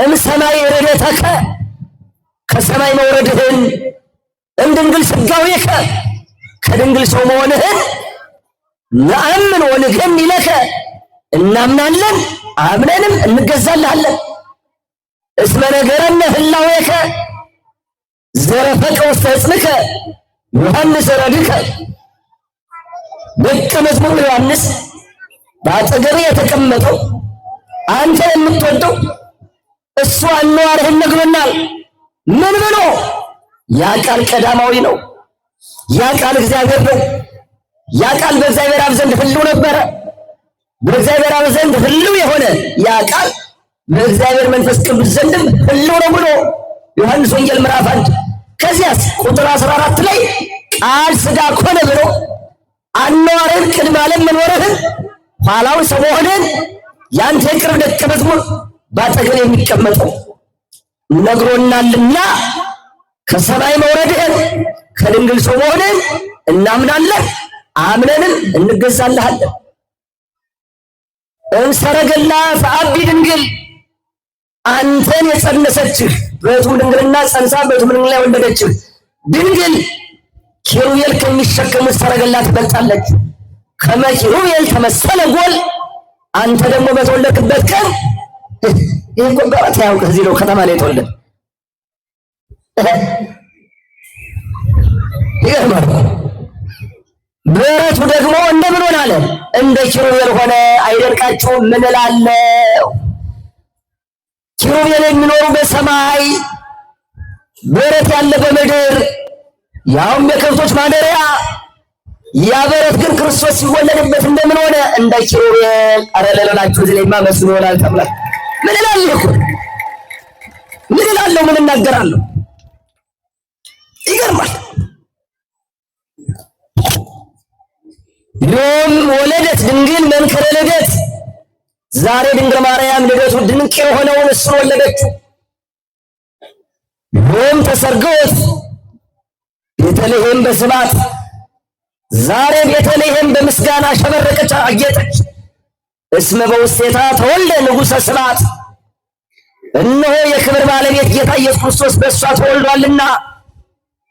እምሰማይ ረድኤተከ ከሰማይ መውረድህን እምድንግል ሥጋዌከ ከድንግል ሰው መሆንህን ነአምን ወንገኒ ለከ እናምናለን አምነንም እንገዛልሃለን። እስመ ነገረነ ህላዌከ ዘረፈቀ ውስተ ሕፅንከ ዮሐንስ ረድከ ደቀ መዝሙር ዮሐንስ በአጠገቤ የተቀመጠው አንተ የምትወደው እሱ አኗዋርህን ነግሮናል። ምን ብሎ? ያ ቃል ቀዳማዊ ነው። ያ ቃል እግዚአብሔር ነው። ያ ቃል በእግዚአብሔር አብ ዘንድ ህልው ነበረ። በእግዚአብሔር አብ ዘንድ ህልው የሆነ ያ ቃል በእግዚአብሔር መንፈስ ቅዱስ ዘንድም ህልው ነው ብሎ ዮሐንስ ወንጌል ምዕራፍ 1 ከዚያስ ቁጥር 14 ላይ ቃል ሥጋ ሆነ ብሎ አኗዋርህን ቅድመ ዓለም መኖርህን ኋላውን ሰው መሆንህን ያንተ የቅርብ ደቀ መዝሙር ባጠገብ የሚቀመጠው ነግሮናልና ከሰማይ መውረድህን ከድንግል ሰው መሆንህን እናምናለን አምነንም እንገዛልሃለን። እንሰረገላ ፈአቢ ድንግል አንተን የጸነሰችህ በሕቱም ድንግልና ጸንሳ በሕቱም ድንግልና የወለደችህ ድንግል ኪሩቤል ከሚሸከሙት ሰረገላ ትበልጣለች። ከመ ኪሩቤል ተመሰለ ጎል አንተ ደግሞ በተወለድክበት ቀን ይህ እኮ ጋራት ያውቅ እዚህ ነው ከተማ ላይ ተወለደ። ይገርማል። በረቱ ደግሞ እንደምን ሆነ አለ? እንደ ኪሩቤል ሆነ። አይደንቃችሁም? ምን እላለሁ? ኪሩቤል የሚኖሩ በሰማይ በረት ያለ በምድር ያውም የከብቶች ማደሪያ። ያ በረት ግን ክርስቶስ ሲወለድበት እንደምን ሆነ? እንደ ኪሩቤል። አረ ለላችሁ እዚህ ላይማ መስሎ ይሆናል ተብላ ምን እላለሁ እኮ ምን እላለሁ? ምን እናገራለሁ? ይገርማል። ዮም ወለደት ድንግል መንከረ ልደት። ዛሬ ድንግል ማርያም ልደቱ ድንቅ የሆነውን እሱን ወለደችው። ዮም ተሰርገወት ቤተልሔም በስባት። ዛሬ ቤተልሔም በምስጋና ሸበረቀች አጌጠች። እስመ በውስቴታ ተወልደ ንጉሠ ስባት። እነሆ የክብር ባለቤት ጌታ ኢየሱስ ክርስቶስ በእሷ ተወልዷልና።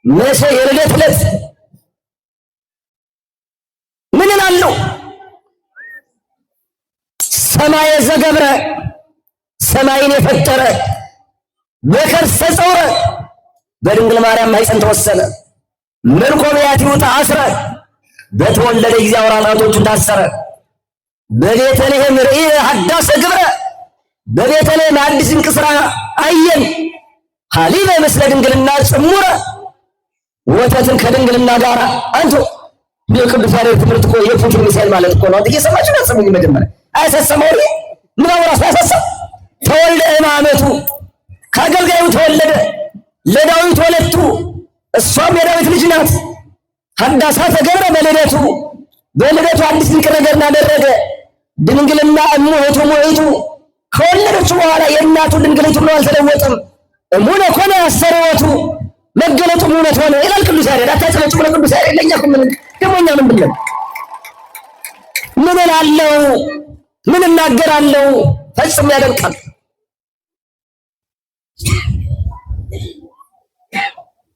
መቼ? የልደት ዕለት። ምን እላለሁ? ሰማየ ዘገብረ ሰማይን የፈጠረ በከርሰ ጸውረ በድንግል ማርያም ማኅፀን ተወሰነ። ምርኮ በያቲው ተአስረ በተወለደ ጊዜ አውራ ጣቶቹን ታሰረ። በቤተልሔም ርእየ ሐዳሰ ግብረ በቤተልሔም አዲስ ድንቅ ሥራ አየን። ሀሊበ ምስለ ድንግልና ጽሙረ ወተትን ከድንግልና ጋር አንተ የቅዱስ ያሬድ ትምህርት እኮ የፉቱር ሚሳኤል ማለት እኮ ነው። እየሰማችሁ ነው። ጽሙኝ መጀመሪያ አያሳሰመው ምን አውራስ አያሳሰም። ተወልደ እማመቱ ከአገልጋዩ ተወለደ ለዳዊት ወለቱ እሷም የዳዊት ልጅ ናት። ሐዳሳተ ገብረ በልደቱ በልደቱ አዲስ ድንቅ ነገር አደረገ። ድንግልና እሙህቱ ሙሂቱ ከወለደች በኋላ የእናቱ ድንግልቱ ነው አልተለወጠም። እሙነ ኮነ አሰርወቱ መገለጡ እውነት ሆነ ይላል ቅዱስ ያሬድ። አታጨበጭቡ ለቅዱስ ያሬድ። ለኛ ምን ደሞኛ ምንድን ነው? ምን እላለሁ? ምን እናገራለሁ? ፈጽሞ ያደንቃል።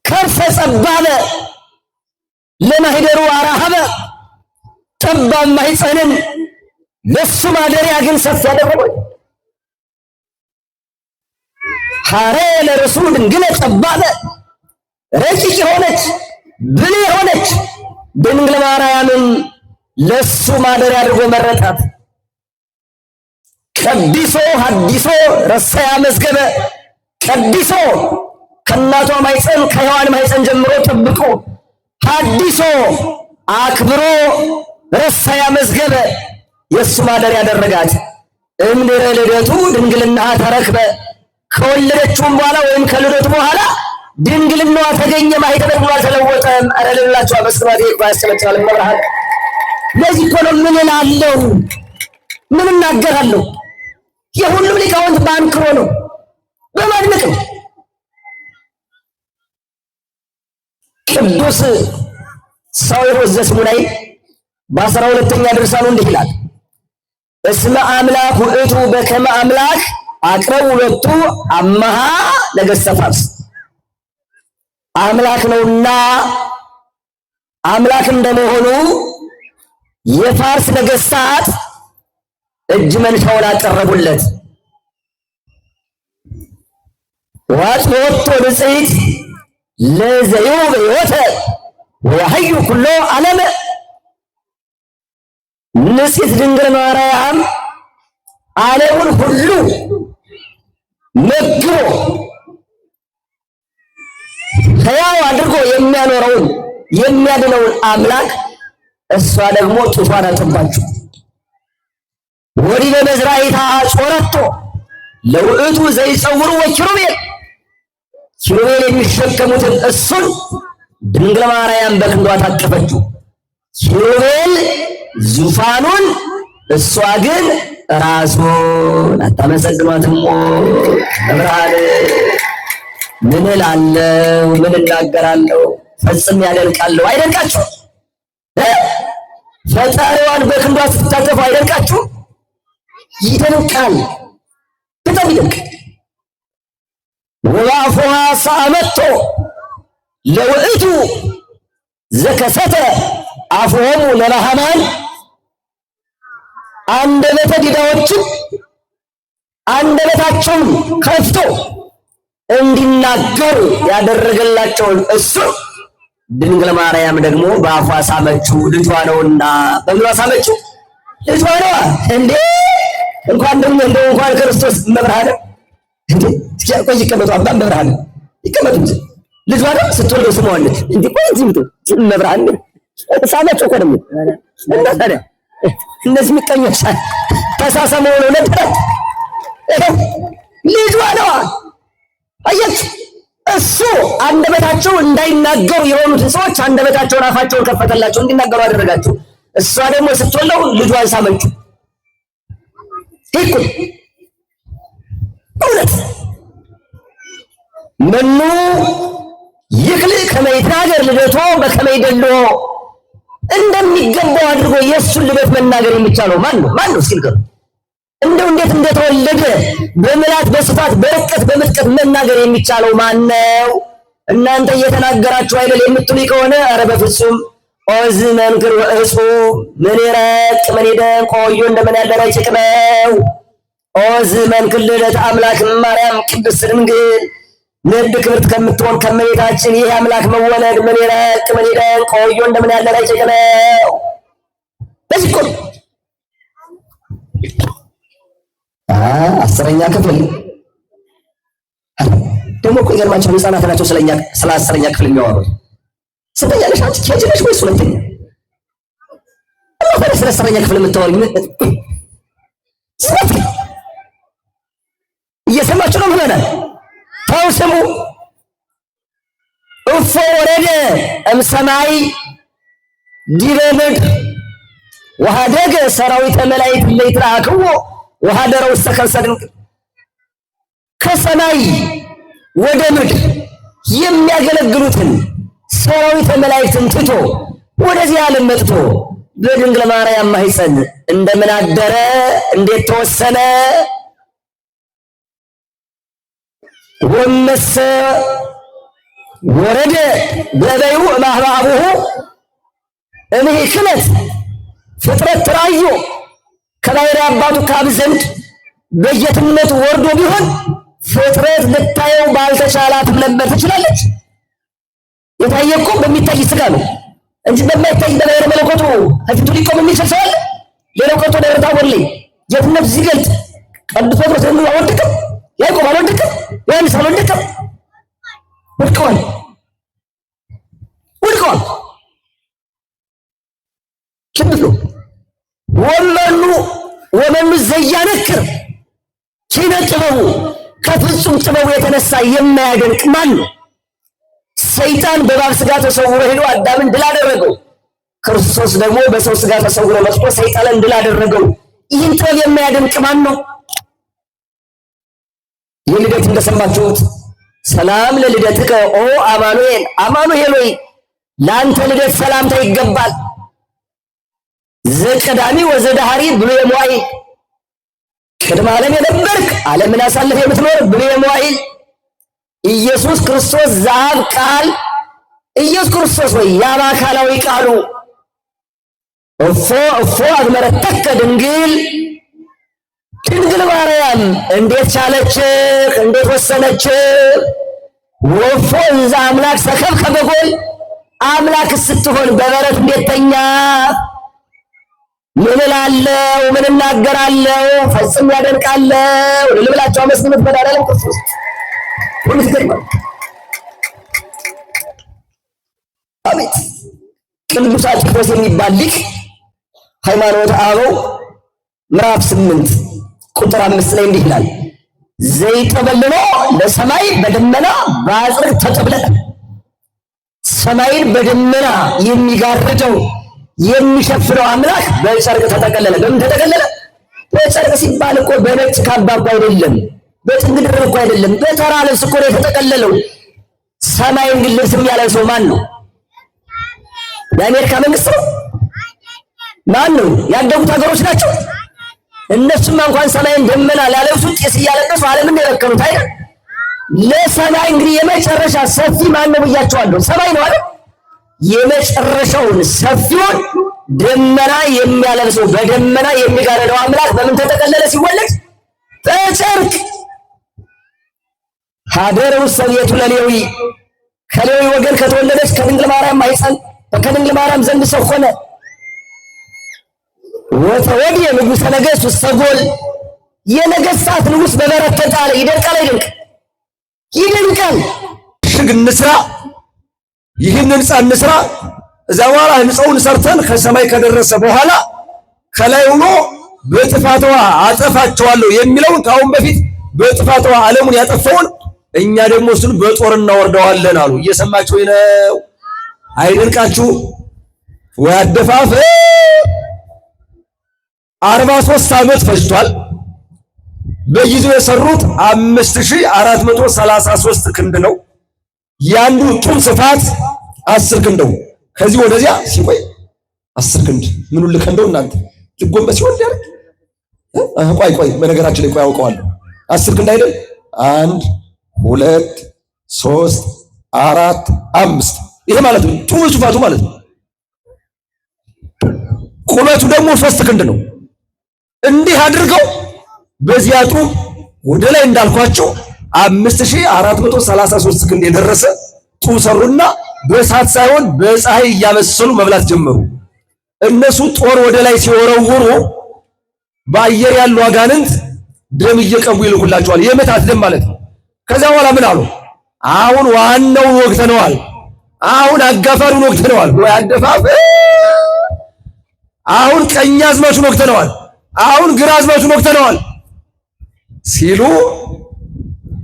ከርሰ ጸባበ ለማኅደሩ አራሃበ ጠባብ ማኅፀንን ለሱ ማደሪያ ግን ሰፊ ያደረገው ሐረ ለርሱ ድንግለ ጠባበ ረቂቅ የሆነች ብልህ የሆነች ድንግል ማርያምን ለሱ ማደሪያ አድርጎ መረጣት። ቀዲሶ ሐዲሶ ረሰያ መዝገበ ቀዲሶ ከእናቷ ማኅፀን ከሔዋን ማኅፀን ጀምሮ ጠብቆ ሐዲሶ አክብሮ ረሰያ መዝገበ የሱ ማደሪያ ያደረጋት። እምድኅረ ልደቱ ድንግልና ተረክበ ከወለደችውም በኋላ ወይም ከልደቱ በኋላ ድንግልናዋ ተገኘ። ማኅተመ ድንግል አልተለወጠም። ኧረ ልላችሁ አመስግኗት። ይሄ ያስጨበጭባል። መብርሃን ለዚህ እኮ ነው ምን እላለሁ? ምን እናገራለሁ? የሁሉም ሊቃውንት በአንክሮ ነው በማድነቅ ነው። ቅዱስ ሳዊሮስ ዘስሙናይ በ12ኛ ድርሳኑ እንዲህ ይላል። እስመ አምላክ ውእቱ በከመ አምላክ አቅረቡ ሁለቱ አመሃ ነገሥተ ፋርስ። አምላክ ነውና አምላክ እንደመሆኑ የፋርስ ነገሥታት እጅ መንሻውን አቀረቡለት። ወአጽብዖቶ ንጽሕት ለዘይሁ በሕይወተ ወያህዩ ኩሎ ዓለም። ንጽሕት ድንግል ማርያም ዓለሙን ሁሉ መግቦ ሕያው አድርጎ የሚያኖረውን የሚያድነውን አምላክ እሷ ደግሞ ጡቷን አጠባችው። ወዲበ መዝራዕታ ጾረቶ ለውእቱ ዘይጸውሩ ወኪሩቤል ኪሩቤል የሚሸከሙትን እሱን ድንግል ማርያም በክንዷ ታቀፈችው። ኪሩቤል ዙፋኑን እሷ ግን ራሱን። አታመሰግኗትም? መብርሃን ምን እላለሁ? ምን እናገራለሁ? ፈጽም ያደንቃለሁ። አይደንቃችሁ? ፈጣሪዋን በክንዷ ስትታቀፉ አይደንቃችሁ? ይደንቃል። በጣም ይደንቃል። ወአፉሃ ሰአመቶ ለውእቱ ዘከሰተ አፉሆሙ ለረሃማን። አንደበተ ዲዳዎችን አንደበታቸውን ከፍቶ እንዲናገሩ ያደረገላቸውን እሱ ድንግል ማርያም ደግሞ በአፏ ሳመችው። ልጇ ነውና በምኗ ሳመችው? ልጇ ነዋ። እንዴ እንኳን ደግሞ እንኳን ክርስቶስ መብርሃን እንዴ ቆይ ይቀመጡ። አባም መብርሃን ይቀመጡ እንጂ ልጇ ነው ስትወልደው ስሟለች። እንዴ ቆይ እንጂ መብርሃን ሳመችው እኮ ደግሞ እና ታዲያ እነዚህ ምቀኞች ተሳሰመው ነው ነበር። ልጇ ነዋ። አየች። እሱ አንደበታቸው እንዳይናገሩ የሆኑትን ሰዎች አንደበታቸውን አፋቸውን ከፈተላቸው እንዲናገሩ አደረጋቸው። እሷ ደግሞ ስትወልደው ልጇን ሳመችው። ይኩን እውነት መኑ ይክል ከመይትናገር ልደቶ በከመይደሎ እንደሚገባው አድርጎ የእሱን ልደት መናገር የሚቻለው ማን ነው? ማን ነው? ሲልገሩ እንደው እንዴት እንደተወለደ በምላት በስፋት በርቀት በምጥቀት መናገር የሚቻለው ማን ነው? እናንተ እየተናገራችሁ አይደል የምትሉ ከሆነ ኧረ በፍጹም ኦዝ መንክር ወእጹ ምን ይረቅ ምን ይደንቅ ቆዮ እንደምን ያለ ረቂቅ ነው። ኦ ዘመን ክልደት አምላክ ማርያም ቅድስት ድንግል ንድ ክብርት ከምትሆን ከመቤታችን ይህ አምላክ መወለድ ምን ይረቅ ምን ይደንቅ ቆዮ እንደምን ያለ ላይ ጨቀነው በዚህ እኮ አስረኛ ክፍል ደግሞ እኮ ይገርማችኋል። ህፃናት ናቸው ስለ አስረኛ ክፍል የሚያወሩት። ስንተኛ ነሽ አንቺ? ኬጂ ነሽ ወይስ ሁለተኛ? ስለ አስረኛ ክፍል የምታወሪው እየሰማችሁ ነው? ምን ተው ስሙ። እፎ ወረደ እምሰማይ ዲበ ምድር ወሀደገ ሰራዊተ መላእክት ለይትራክዎ ወሀደረ ውስተ ከርሰ ድንግል። ከሰማይ ወደ ምድር የሚያገለግሉትን ሰራዊተ መላእክትን ትቶ ወደዚህ ዓለም መጥቶ በድንግል ማርያም ማኅፀን እንደምን አደረ? እንዴት ተወሰነ? ወመሰ ወረደ በበዩ እምኀበ አቡሁ እምሂክመት ፍጥረት ተራዮ ከባሕርይ አባቱ ከአብ ዘንድ በየትነቱ ወርዶ ቢሆን ፍጥረት ልታየው ባልተቻላትም ነበር። ትችላለች። የታየ እኮ በሚታይ ስጋ ነው እንጂ በማይታይ በባሕርይ መለኮቱ ከፊቱ ሊቆም የሚችል ሰው አለ? ሌላው ቀርቶ ደብረ ታቦር ላይ የትነት ሲገልጥ ቅዱስ ጴጥሮስ አልወደቀም? ያዕቆብ አልወደቀም? ዮሐንስ አልወደቀም? ወድቀዋል። ልብ ወመኑ ዘያነክር ኪነ ጥበቡ ከፍጹም ጥበቡ የተነሳ የማያደንቅ ማን ነው? ሰይጣን በእባብ ሥጋ ተሰውሮ ሄዶ አዳምን ድል አደረገው። ክርስቶስ ደግሞ በሰው ሥጋ ተሰውሮ መጥቶ ሰይጣንን ድል አደረገው። ይህን ጥበብ የማያደንቅ ማን ነው? የልደት እንደሰማችሁት ሰላም ለልደትከ ኦ አማኑኤል፣ አማኑኤል ሆይ ለአንተ ልደት ሰላምታ ይገባል። ዘቀዳሚ ወዘዳሃሪ ብሉየ መዋዕል፣ ቅድመ ዓለም የነበርክ ዓለምን አሳልፈህ የምትኖር ብሉየ መዋዕል ኢየሱስ ክርስቶስ ዘአብ ቃል፣ ኢየሱስ ክርስቶስ ወይ የአብ አካላዊ ቃሉ እፎ አግመረተከ ድንግል ማርያም እንዴት ቻለችህ? እንዴት ወሰነችህ? ወፎ እንዘ አምላክ ሰከብከ በጎል፣ አምላክ ስትሆን በበረት እንዴት ተኛ? ምን እላለሁ? ምን እናገራለሁ? ፈጽም ያደንቃለሁ። ልብላቸው አመስግኑት በዳለም ክርስቶስ ሁሉ ይገርማል። አቤት ቅዱስ አቂቆስ የሚባል ሊቅ ሃይማኖተ አበው ምዕራፍ 8 ቁጥር 5 ላይ እንዲህ ይላል፣ ዘይጠበልሎ ለሰማይ በደመና በአጽርቅ ተጠብለለ። ሰማይን በደመና የሚጋርደው የሚሸፍነው አምላክ በጨርቅ ተጠቀለለ። በምን ተጠቀለለ? በጨርቅ ሲባል እኮ በነጭ ካባ አይደለም፣ በጥንግ ድር እኮ አይደለም፣ በተራ ልብስ እኮ ነው የተጠቀለለው። ሰማይን ግን ልብስ የሚያለብሰው ማን ነው? የአሜሪካ መንግስት ነው? ማን ነው? ያደጉት ሀገሮች ናቸው። እነሱም እንኳን ሰማይን ደመና ላለብሱ ጤስ እያለበሱ ዓለምን የረከሩት አይደል? ለሰማይ እንግዲህ የመጨረሻ ሰፊ ማን ነው ብያቸዋለሁ? ሰማይ ነው አይደል? የመጨረሻውን ሰፊውን ደመና የሚያለብሰው በደመና የሚጋረደው አምላክ በምን ተጠቀለለ ሲወለድ? በጨርቅ። ሀደረ ውስተ ቤቱ ለሌዊ፣ ከሌዊ ወገን ከተወለደች ከድንግል ማርያም ማኅፀን ከድንግል ማርያም ዘንድ ሰው ሆነ። ወተወልደ ንጉሠ ነገሥት ውስተ ጎል፣ የነገሥታት ንጉሥ በበረት ተጣለ። ይደንቃል አይደንቅ? ይደንቃል። ሽግ እንስራ፣ ይህን ህንፃ እንስራ። እዛ በኋላ ህንፃውን ሰርተን ከሰማይ ከደረሰ በኋላ ከላይ ሆኖ በጥፋትዋ አጠፋቸዋለሁ የሚለውን ከአሁን በፊት በጥፋትዋ ዓለሙን ያጠፋውን እኛ ደግሞ እሱን በጦር እናወርደዋለን አሉ። እየሰማችሁ ነው? አይደንቃችሁ? ወይ አደፋፍ 43 ዓመት ፈጅቷል። በጊዜው የሰሩት 5433 ክንድ ነው። ያንዱ ጡም ስፋት 10 ክንድ ነው። ከዚህ ወደዚያ ሲቆይ 10 ክንድ ምኑን ልከንደው እናንተ ልጎንበስ ሲሆን ያለ ቆይ በነገራችን ላይ ቆይ አውቀዋለሁ። 10 ክንድ አይደል? 1 2 3 4 5 ይሄ ማለት ነው ጡም ስፋቱ ማለት ነው። ቁመቱ ደግሞ 3 ክንድ ነው። እንዲህ አድርገው በዚያ ጡብ ወደ ላይ እንዳልኳቸው 5433 ክንድ የደረሰ ጡብ ሰሩና በእሳት ሳይሆን በፀሐይ እያበሰሉ መብላት ጀመሩ። እነሱ ጦር ወደ ላይ ሲወረውሩ በአየር ያሉ አጋንንት ደም እየቀቡ ይልኩላቸዋል። የመታት ደም ማለት ነው። ከዛ በኋላ ምን አሉ? አሁን ዋናውን ወቅተነዋል። አሁን አጋፋሪውን ወቅተነዋል። ወይ አደፋፍ አሁን ቀኝ አዝማቹን ወቅተነዋል። አሁን ግራ አዝማቹን ወቅተነዋል ሲሉ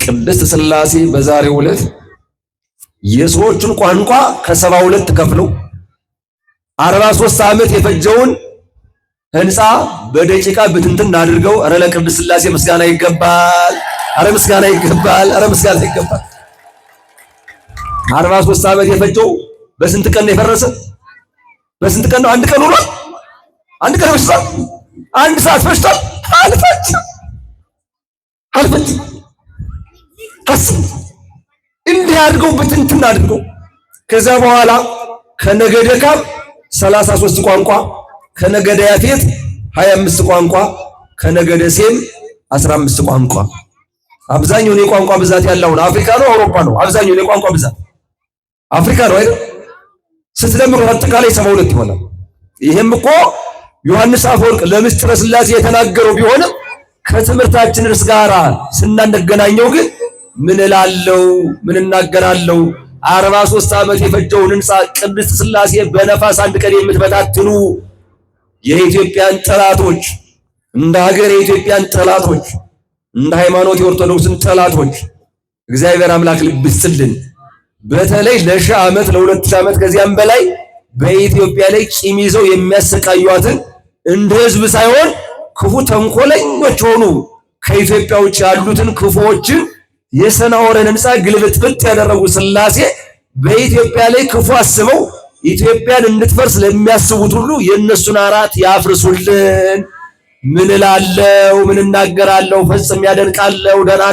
ቅድስት ሥላሴ በዛሬው ዕለት የሰዎችን ቋንቋ ከ72 ከፍለው 43 ዓመት የፈጀውን ህንፃ በደቂቃ ብትንትን አድርገው አረ ለቅድስት ሥላሴ ምስጋና ይገባል፣ አረ ምስጋና ይገባል፣ አረ ምስጋና ይገባል። 43 ዓመት የፈጀው በስንት ቀን ነው የፈረሰ? በስንት ቀን ነው? አንድ ቀን ሆኖ አንድ ቀን ፈጅቷል። አንድ ሰዓት ፈጅቷል። አልፈጅ እንዲህ አድርገው ብትንትን አድርገው ከዛ በኋላ ከነገደ ካም 33 ቋንቋ፣ ከነገደ ያፌት 25 ቋንቋ፣ ከነገደ ሴም 15 ቋንቋ። አብዛኛውን የቋንቋ ብዛት ያለውን አፍሪካ ነው አውሮፓ ነው? አብዛኛውን የቋንቋ ብዛት አፍሪካ ነው አይደል? ስትደምሩ አጠቃላይ 72 ይሆናል። ይሄም እኮ ዮሐንስ አፈወርቅ ለምስጢረ ሥላሴ የተናገረው ቢሆንም ከትምህርታችን ርዕስ ጋር ስናገናኘው ግን ምን እላለሁ ምን እናገራለሁ? 43 ዓመት የፈጀውን ህንፃ ቅድስት ሥላሴ በነፋስ አንድ ቀን የምትበታትኑ የኢትዮጵያን ጠላቶች፣ እንደ ሀገር የኢትዮጵያን ጠላቶች፣ እንደ ሃይማኖት የኦርቶዶክስን ጠላቶች እግዚአብሔር አምላክ ልብ ይስጥልን። በተለይ ለ1000 ዓመት ለ2000 ዓመት ከዚያም በላይ በኢትዮጵያ ላይ ቂም ይዘው የሚያሰቃዩዋትን እንደ ህዝብ ሳይሆን ክፉ ተንኮለኞች ሆኑ ከኢትዮጵያ ውጭ ያሉትን ክፉዎችን የሰናዖርን ህንፃ ግልብጥብጥ ያደረጉ ሥላሴ በኢትዮጵያ ላይ ክፉ አስበው ኢትዮጵያን እንድትፈርስ ለሚያስቡት ሁሉ የእነሱን አራት ያፍርሱልን። ምን እላለሁ ምን እናገራለሁ? ፈጽም ያደንቃለሁ። ደና